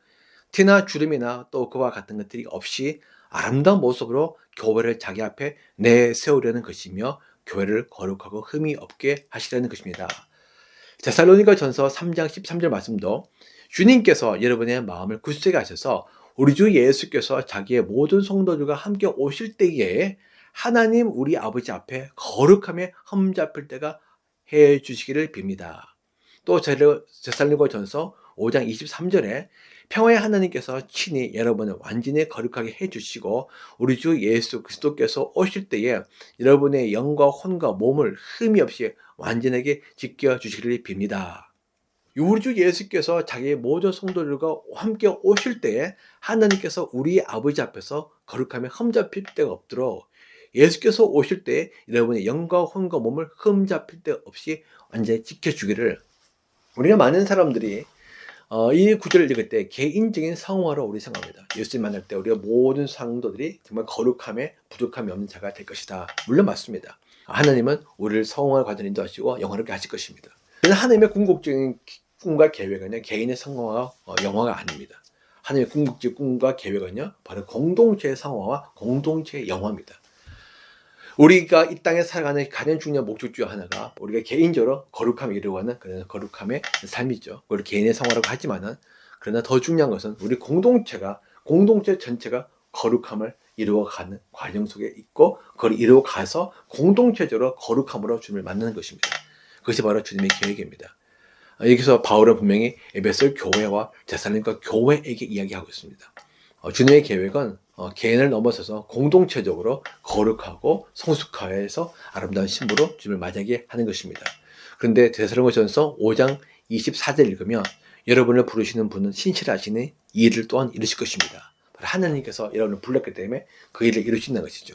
티나 주름이나 또 그와 같은 것들이 없이 아름다운 모습으로 교회를 자기 앞에 내세우려는 것이며 교회를 거룩하고 흠이 없게 하시려는 것입니다. 데살로니가 전서 3장 13절 말씀도 주님께서 여러분의 마음을 굳세게 하셔서 우리 주 예수께서 자기의 모든 성도들과 함께 오실 때에 하나님 우리 아버지 앞에 거룩함에 흠잡힐 때가 해 주시기를 빕니다. 또 데살로니가 전서 5장 23절에 평화의 하나님께서 친히 여러분을 완전히 거룩하게 해주시고 우리 주 예수 그리스도께서 오실 때에 여러분의 영과 혼과 몸을 흠이 없이 완전하게 지켜주시기를 빕니다. 우리 주 예수께서 자기의 모든 성도들과 함께 오실 때에 하나님께서 우리 아버지 앞에서 거룩함에 흠잡힐 데가 없도록 예수께서 오실 때에 여러분의 영과 혼과 몸을 흠잡힐 데 없이 완전히 지켜주기를. 우리가 많은 사람들이 이 구절을 읽을 때 개인적인 성화로 우리 생각합니다. 예수님 만날 때 우리가 모든 성도들이 정말 거룩함에 부족함이 없는 자가 될 것이다. 물론 맞습니다. 하나님은 우리를 성화의 과정을 인도하시고 영화롭게 하실 것입니다. 그래서 하나님의 궁극적인 꿈과 계획은요, 개인의 성화와 영화가 아닙니다. 하나님의 궁극적인 꿈과 계획은요, 바로 공동체의 성화와 공동체의 영화입니다. 우리가 이 땅에 살아가는 가장 중요한 목적 중 하나가 우리가 개인적으로 거룩함을 이루어가는 그런 거룩함의 삶이죠. 우리 개인의 성화라고 하지만은 그러나 더 중요한 것은 우리 공동체 전체가 거룩함을 이루어가는 과정 속에 있고 그걸 이루어가서 공동체적으로 거룩함으로 주님을 만나는 것입니다. 그것이 바로 주님의 계획입니다. 여기서 바울은 분명히 에베소 교회와 데살로니가 교회에게 이야기하고 있습니다. 주님의 계획은 개인을 넘어서서 공동체적으로 거룩하고 성숙하여서 아름다운 신부로 주님을 맞이하게 하는 것입니다. 그런데 데살로니가전서 5장 24절 읽으면 여러분을 부르시는 분은 신실하시니 이 일을 또한 이루실 것입니다. 하나님께서 여러분을 불렀기 때문에 그 일을 이루신다는 것이죠.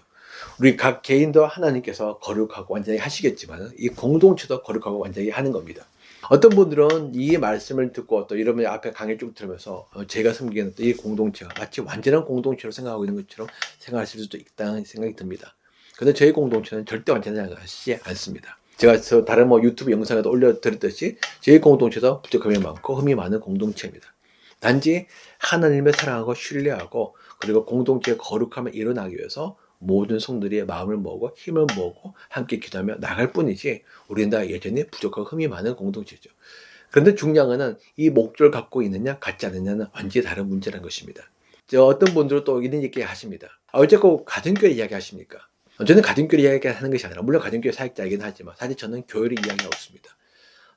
우리 각 개인도 하나님께서 거룩하고 완전히 하시겠지만 이 공동체도 거룩하고 완전히 하는 겁니다. 어떤 분들은 이 말씀을 듣고 또 여러분의 앞에 강의 쭉 들으면서 제가 섬기는 이 공동체가 마치 완전한 공동체로 생각하고 있는 것처럼 생각하실 수도 있다는 생각이 듭니다. 그런데 저희 공동체는 절대 완전하지 않습니다. 제가 다른 뭐 유튜브 영상에도 올려드렸듯이 저희 공동체도 부족함이 많고 흠이 많은 공동체입니다. 단지 하나님을 사랑하고 신뢰하고 그리고 공동체의 거룩함을 일어나기 위해서 모든 성들이 마음을 모으고 힘을 모으고 함께 기도하며 나갈 뿐이지 우리는 다 여전히 부족하고 흠이 많은 공동체죠. 그런데 중요한 것은 이 목적을 갖고 있느냐 갖지 않느냐는 완전히 다른 문제라는 것입니다. 어떤 분들은 또 이런 얘기 하십니다. 왜 자꾸 가정교회 이야기 하십니까? 저는 가정교회 이야기하는 것이 아니라 물론 가정교회 사역자이긴 하지만 사실 저는 교회를 이야기하고 있습니다.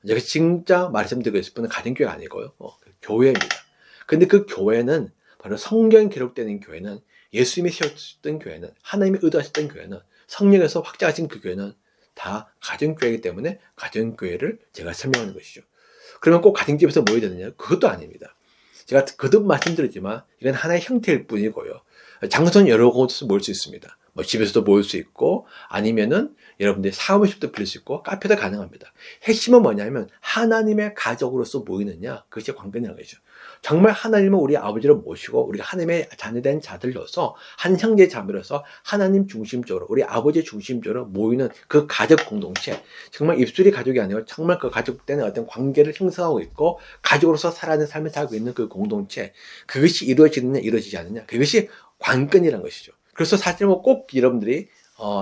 제가 진짜 말씀드리고 싶은 가정교회가 아니고요. 교회입니다. 근데 그 교회는 바로 성경에 기록되는 교회는 예수님이 세웠던 교회는 하나님이 의도하셨던 교회는 성령에서 확장하신 그 교회는 다 가정교회이기 때문에 가정교회를 제가 설명하는 것이죠. 그러면 꼭 가정집에서 모여야 되느냐? 그것도 아닙니다. 제가 거듭 말씀드리지만 이건 하나의 형태일 뿐이고요. 장소는 여러 곳에서 모일 수 있습니다. 뭐 집에서도 모일 수 있고 아니면은 여러분들이 사무실도 빌릴 수 있고 카페도 가능합니다. 핵심은 뭐냐면 하나님의 가족으로서 모이느냐 그것이 관건이라는 거죠. 정말 하나님은 우리 아버지를 모시고 우리가 하나님의 자녀된 자들로서 한 형제 자매로서 하나님 중심적으로 우리 아버지 중심적으로 모이는 그 가족 공동체 정말 입술이 가족이 아니고 정말 그 가족된 어떤 관계를 형성하고 있고 가족으로서 살아가는 삶을 살고 있는 그 공동체 그것이 이루어지느냐 이루어지지 않느냐 그것이 관건이라는 것이죠. 그래서 사실 뭐 꼭 여러분들이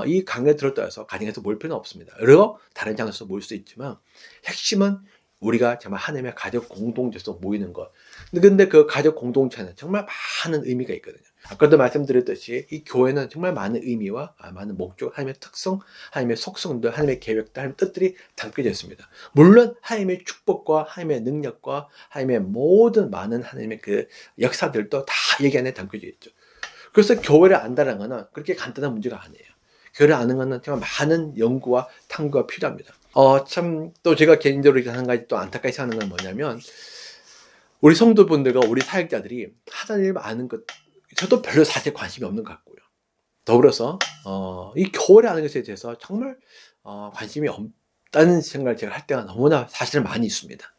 이 강의를 들었다 해서 가정에서 모일 필요는 없습니다. 여러 다른 장소에서 모일 수 있지만 핵심은 우리가 정말 하나님의 가족 공동체에서 모이는 것. 근데 그 가족 공동체는 정말 많은 의미가 있거든요. 아까도 말씀드렸듯이 이 교회는 정말 많은 의미와 많은 목적, 하나님의 특성, 하나님의 속성들, 하나님의 계획들, 하나님의 뜻들이 담겨져 있습니다. 물론 하나님의 축복과 하나님의 능력과 하나님의 모든 많은 하나님의 그 역사들도 다 얘기 안에 담겨져 있죠. 그래서 교회를 안다는 것은 그렇게 간단한 문제가 아니에요. 교회를 아는 것은 정말 많은 연구와 탐구가 필요합니다. 참, 또 제가 개인적으로 한 가지 또 안타깝게 생각하는 건 뭐냐면, 우리 성도분들과 우리 사역자들이 하나님을 아는 것, 저도 별로 사실 관심이 없는 것 같고요. 더불어서, 이 교회를 아는 것에 대해서 정말, 관심이 없다는 생각을 제가 할 때가 너무나 사실은 많이 있습니다.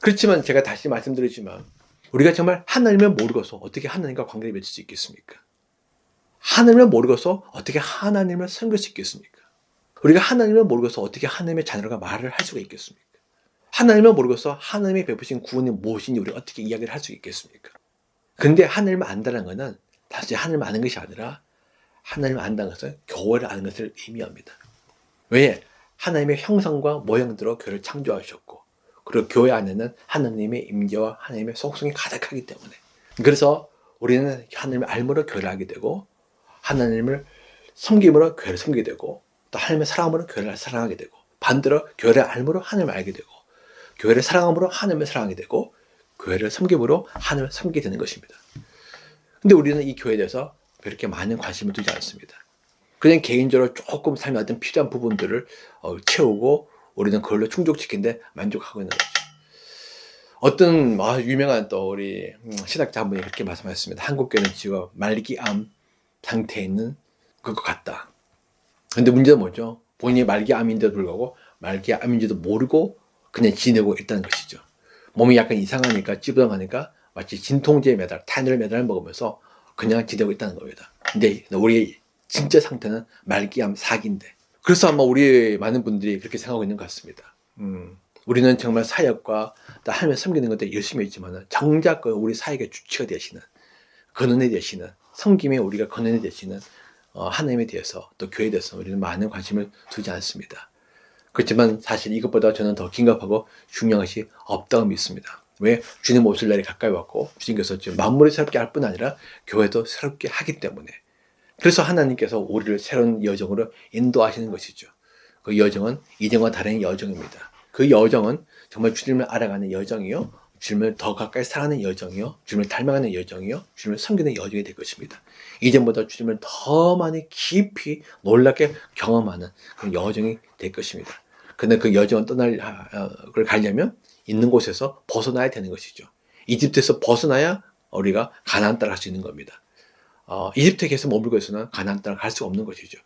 그렇지만 제가 다시 말씀드리지만, 우리가 정말 하나님을 모르고서 어떻게 하나님과 관계를 맺을 수 있겠습니까? 하나님을 모르고서 어떻게 하나님을 섬길 수 있겠습니까? 우리가 하나님을 모르고서 어떻게 하나님의 자녀가 말을 할 수가 있겠습니까? 하나님을 모르고서 하나님이 베푸신 구원이 무엇인지 우리가 어떻게 이야기를 할 수 있겠습니까? 근데 하나님을 안다는 것은 다시 하나님을 아는 것이 아니라 하나님을 안다는 것은 교회를 아는 것을 의미합니다. 왜? 하나님의 형상과 모양대로 교회를 창조하셨고 그리고 교회 안에는 하나님의 임재와 하나님의 속성이 가득하기 때문에 그래서 우리는 하나님을 알므로 교회를 하게 되고 하나님을 섬김으로 교회를 섬기게 되고 또 하나님의 사랑함으로 교회를 사랑하게 되고 반대로 교회를 알므로 하나님을 알게 되고 교회를 사랑함으로 하나님을 사랑하게 되고 교회를 섬김으로 하나님을 섬기게 되는 것입니다. 근데 우리는 이 교회에 대해서 그렇게 많은 관심을 두지 않습니다. 그냥 개인적으로 조금 삶에 어떤 필요한 부분들을 채우고 우리는 그걸로 충족시키는데 만족하고 있는 거죠. 어떤 유명한 또 우리 신학자 한 분이 그렇게 말씀하셨습니다. 한국교회는 지금 말기암 상태에 있는 것 같다. 근데 문제는 뭐죠? 본인이 말기암인데도 불구하고 말기암인지도 모르고 그냥 지내고 있다는 것이죠. 몸이 약간 이상하니까 찌부당하니까 마치 진통제 매달, 타이레놀 매달을 먹으면서 그냥 지내고 있다는 겁니다. 근데 우리의 진짜 상태는 말기암 4기인데 그래서 아마 우리 많은 분들이 그렇게 생각하고 있는 것 같습니다. 우리는 정말 사역과 하나님을 섬기는 것에 열심히 했지만 정작 우리 사역의 주체가 되시는 근원이 되시는 섬김에 우리가 근원이 되시는 하나님에 대해서 또 교회에 대해서 우리는 많은 관심을 두지 않습니다. 그렇지만 사실 이것보다 저는 더 긴급하고 중요한 것이 없다고 믿습니다. 왜? 주님 오실 날이 가까이 왔고 주님께서 지금 만물을 새롭게 할 뿐 아니라 교회도 새롭게 하기 때문에 그래서 하나님께서 우리를 새로운 여정으로 인도하시는 것이죠. 그 여정은 이전과 다른 여정입니다. 그 여정은 정말 주님을 알아가는 여정이요. 주님을 더 가까이 사랑하는 여정이요. 주님을 닮아가는 여정이요. 주님을 섬기는 여정이 될 것입니다. 이전보다 주님을 더 많이 깊이 놀랍게 경험하는 그런 여정이 될 것입니다. 근데 그 여정을 그걸 가려면 있는 곳에서 벗어나야 되는 것이죠. 이집트에서 벗어나야 우리가 가나안 땅을 갈 수 있는 겁니다. 이집트에 계속 머물고 있으나 가나안 땅을 갈 수 없는 것이죠.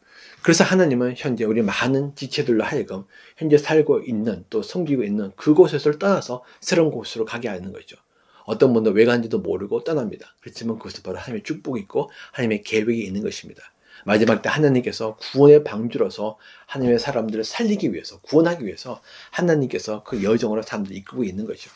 그래서 하나님은 현재 우리 많은 지체들로 하여금 현재 살고 있는 또 섬기고 있는 그곳에서 떠나서 새로운 곳으로 가게 하는 거죠. 어떤 분은 왜 간지도 모르고 떠납니다. 그렇지만 그것은 바로 하나님의 축복이 있고 하나님의 계획이 있는 것입니다. 마지막 때 하나님께서 구원의 방주로서 하나님의 사람들을 살리기 위해서, 구원하기 위해서 하나님께서 그 여정으로 사람들을 이끌고 있는 거죠.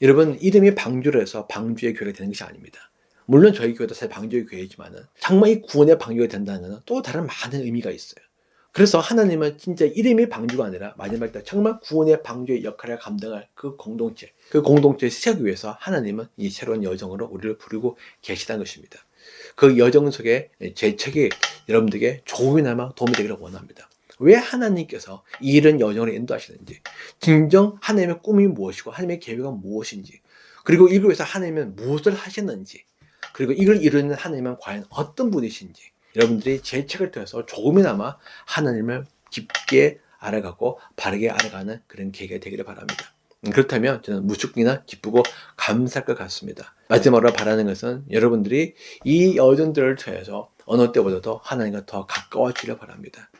여러분, 이름이 방주로 해서 방주의 교회가 되는 것이 아닙니다. 물론 저희 교회도 사실 방주의 교회이지만은 정말 이 구원의 방주가 된다는 것은 또 다른 많은 의미가 있어요. 그래서 하나님은 진짜 이름이 방주가 아니라 마지막 때 정말 구원의 방주의 역할을 감당할 그 공동체를 세우기 위해서 하나님은 이 새로운 여정으로 우리를 부르고 계시다는 것입니다. 그 여정 속에 제 책이 여러분들에게 조금이나마 도움이 되기를 원합니다. 왜 하나님께서 이런 여정을 인도하시는지, 진정 하나님의 꿈이 무엇이고 하나님의 계획은 무엇인지, 그리고 이걸 위해서 하나님은 무엇을 하셨는지, 그리고 이걸 이루는 하나님은 과연 어떤 분이신지, 여러분들이 제 책을 통해서 조금이나마 하나님을 깊게 알아가고 바르게 알아가는 그런 계기가 되기를 바랍니다. 그렇다면 저는 무척이나 기쁘고 감사할 것 같습니다. 마지막으로 바라는 것은 여러분들이 이 여정들을 통해서 어느 때보다도 하나님과 더 가까워지길 바랍니다.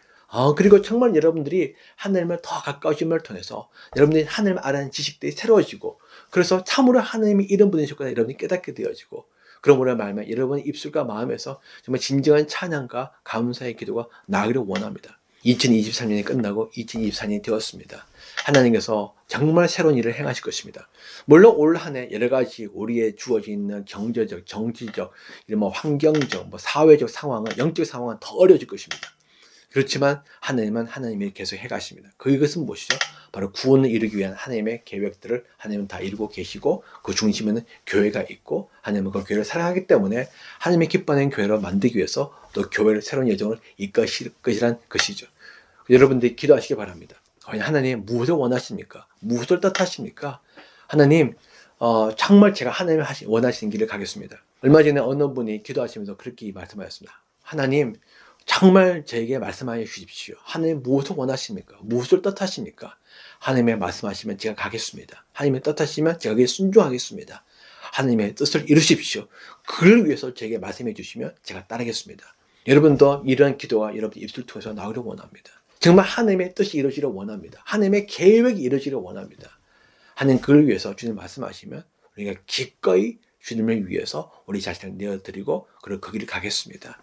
그리고 정말 여러분들이 하나님을 더 가까워짐을 통해서 여러분들이 하나님을 알아는 지식들이 새로워지고, 그래서 참으로 하나님이 이런 분이셨구나 여러분이 깨닫게 되어지고, 그러므로 말하면 여러분의 입술과 마음에서 정말 진정한 찬양과 감사의 기도가 나기를 원합니다. 2023년이 끝나고 2024년이 되었습니다. 하나님께서 정말 새로운 일을 행하실 것입니다. 물론 올 한 해 여러 가지 우리의 주어져 있는 경제적, 정치적, 환경적, 사회적 상황은, 영적 상황은 더 어려워질 것입니다. 그렇지만 하나님은 하나님이 계속 해가십니다. 그것은 무엇이죠? 바로 구원을 이루기 위한 하나님의 계획들을 하나님은 다 이루고 계시고, 그 중심에는 교회가 있고, 하나님은 그 교회를 사랑하기 때문에 하나님의 기뻐하는 교회로 만들기 위해서 또 교회를 새로운 여정을 이끌실 것이란 것이죠. 여러분들이 기도하시기 바랍니다. 하나님 무엇을 원하십니까? 무엇을 뜻하십니까? 하나님, 정말 제가 하나님이 원하시는 길을 가겠습니다. 얼마 전에 어느 분이 기도하시면서 그렇게 말씀하셨습니다. 하나님, 정말 저에게 말씀하여 주십시오. 하나님 무엇을 원하십니까? 무엇을 뜻하십니까? 하나님의 말씀하시면 제가 가겠습니다. 하나님의 뜻하시면 제가 그에 순종하겠습니다. 하나님의 뜻을 이루십시오. 그를 위해서 제게 말씀해 주시면 제가 따르겠습니다. 여러분도 이런 기도가 여러분 입술 통해서 나오기를 원합니다. 정말 하나님의 뜻이 이루어지기를 원합니다. 하나님의 계획이 이루어지기를 원합니다. 하나님 그를 위해서 주님 말씀하시면 우리가 기꺼이 주님을 위해서 우리 자신을 내어드리고 그리고 그 길을 가겠습니다.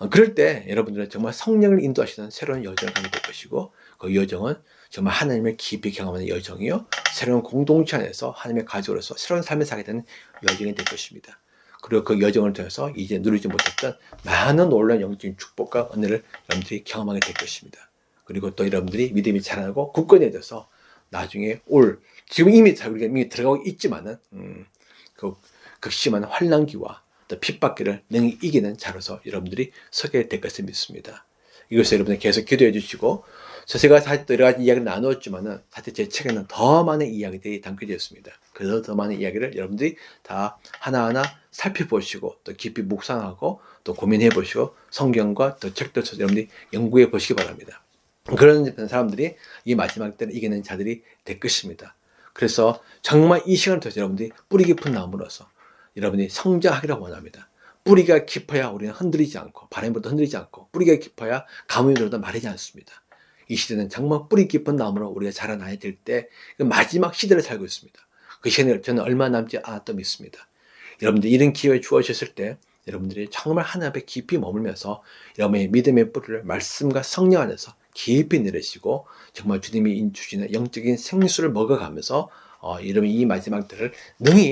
그럴 때 여러분들은 정말 성령을 인도하시는 새로운 여정을 가게 될 것이고, 그 여정은 정말 하나님을 깊이 경험하는 여정이요, 새로운 공동체 안에서 하나님의 가족으로서 새로운 삶을 살게 되는 여정이 될 것입니다. 그리고 그 여정을 통해서 이제 누리지 못했던 많은 놀라운 영적인 축복과 은혜를 여러분들이 경험하게 될 것입니다. 그리고 또 여러분들이 믿음이 자라나고 굳건해져서 나중에 지금 우리가 이미 들어가고 있지만은 그 극심한 환난기와 핍박기를 능히 이기는 자로서 여러분들이 서게 될 것을 믿습니다. 이것을 여러분들 계속 기도해 주시고, 제가 사실 또 여러 가지 이야기를 나누었지만은 사실 제 책에는 더 많은 이야기들이 담겨져 있습니다. 그래서 더 많은 이야기를 여러분들이 다 하나하나 살펴보시고 또 깊이 묵상하고 또 고민해 보시고 성경과 또 책도 여러분들이 연구해 보시기 바랍니다. 그런 사람들이 이 마지막 때를 이기는 자들이 될 것입니다. 그래서 정말 이 시간을 통해서 여러분들이 뿌리 깊은 나무로서 여러분이 성장하기를 원합니다. 뿌리가 깊어야 우리는 흔들리지 않고, 바람부터 흔들리지 않고, 뿌리가 깊어야 가뭄이 들어도 마르지 않습니다. 이 시대는 정말 뿌리 깊은 나무로 우리가 자라나야 될 때 마지막 시대를 살고 있습니다. 그 시간이 저는 얼마 남지 않았다고 믿습니다. 여러분들 이런 기회에 주어졌을 때 여러분들이 정말 하나님 앞에 깊이 머물면서 여러분의 믿음의 뿌리를 말씀과 성령 안에서 깊이 내리시고 정말 주님이 주시는 영적인 생수를 먹어가면서 여러분이 이 마지막 때를 능히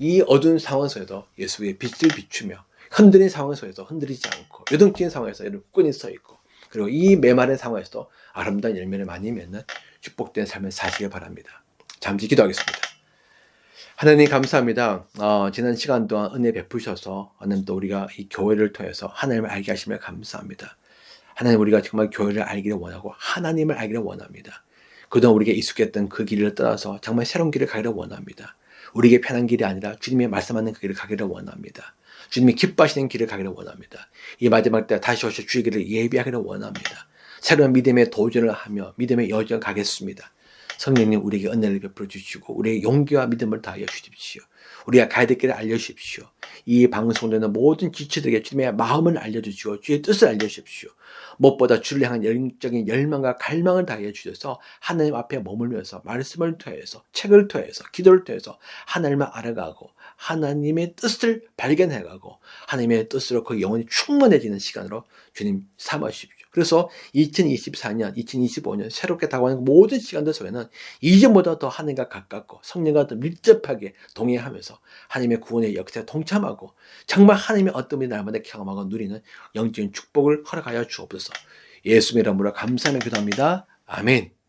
이 어두운 상황 속에도 예수의 빛을 비추며 흔들린 상황 속에서 흔들리지 않고 요동치는 상황에서 여러분 끈이 서 있고, 그리고 이 메마른 상황에서도 아름다운 열매를 많이 맺는 축복된 삶을 사시길 바랍니다. 잠시 기도하겠습니다. 하나님 감사합니다. 지난 시간 동안 은혜 베푸셔서 하나님 또 우리가 이 교회를 통해서 하나님을 알게 하시며 감사합니다. 하나님 우리가 정말 교회를 알기를 원하고 하나님을 알기를 원합니다. 그동안 우리에게 익숙했던 그 길을 떠나서 정말 새로운 길을 가기를 원합니다. 우리에게 편한 길이 아니라 주님의 말씀하는 그 길을 가기를 원합니다. 주님이 기뻐하시는 길을 가기를 원합니다. 이 마지막 때 다시 오실 주의 길을 예비하기를 원합니다. 새로운 믿음의 도전을 하며 믿음의 여정을 가겠습니다. 성령님 우리에게 은혜를 베풀어 주시고 우리의 용기와 믿음을 다하여 주십시오. 우리가 가야 될 길을 알려주십시오. 이 방송되는 모든 지체들에게 주님의 마음을 알려주시고 주의 뜻을 알려주십시오. 무엇보다 주를 향한 영적인 열망과 갈망을 다해 주셔서 하나님 앞에 머물면서 말씀을 통해서 책을 통해서 기도를 통해서 하나님을 알아가고 하나님의 뜻을 발견해가고 하나님의 뜻으로 그 영혼이 충만해지는 시간으로 주님 삼으십시오. 그래서 2024년, 2025년 새롭게 다가오는 모든 시간들 속에는 이전보다 더 하나님과 가깝고 성령과 더 밀접하게 동행하면서 하나님의 구원의 역사에 동참하고 정말 하나님의 어떤 분이 날마다 경험하고 누리는 영적인 축복을 허락하여 주옵소서. 예수님 이름으로 감사하며 기도합니다. 아멘.